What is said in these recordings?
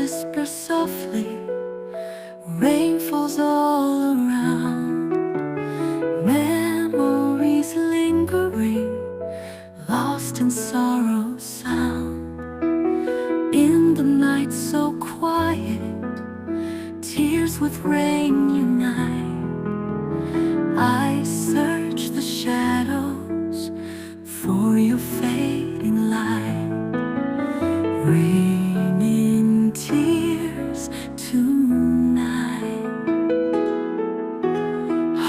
whisper softly, rain falls all around. Memories lingering, lost in sorrow's sound. In the night so quiet, tears with rain unite. I search the shadows for your fading light. Rain in tears tonight.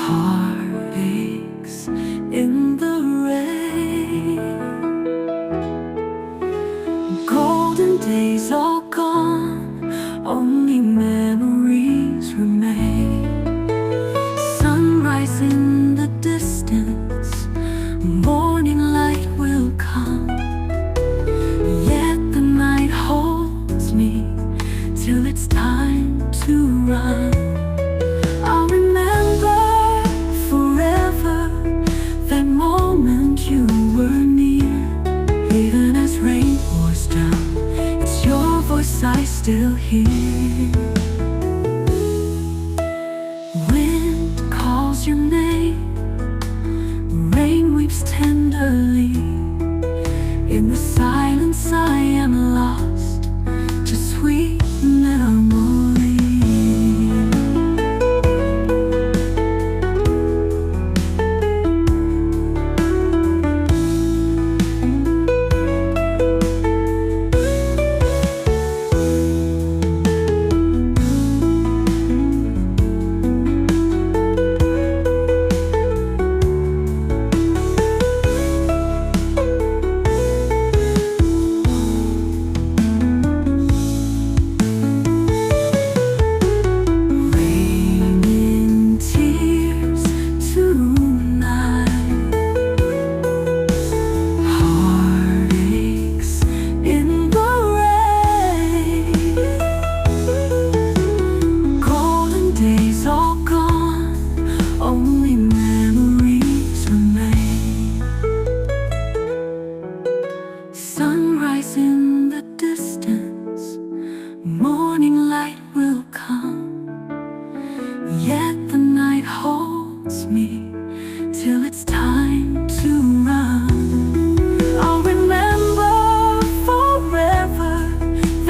Heartaches in the rain. Golden days all gone, only memories remain. Sunrise in the distance, morning light will come. Yet the night holds me till it's time to run. I'll remember forever that moment you were near. Even as rain pours down, it's your voice I still hear. Wind calls your name, rain weeps tenderly. In the silence I am lost to sweet memory. Sunrise in the distance, morning light will come. Yet the night holds me till it's time to run. I'll remember forever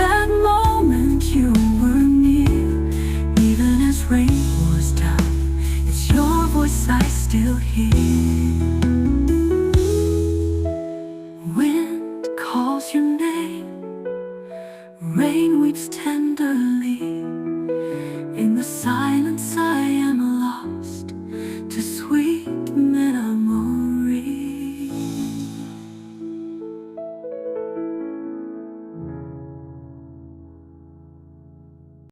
that moment you were near. Even as rain pours down, it's your voice I still hear. Calls your name, rain weeps tenderly.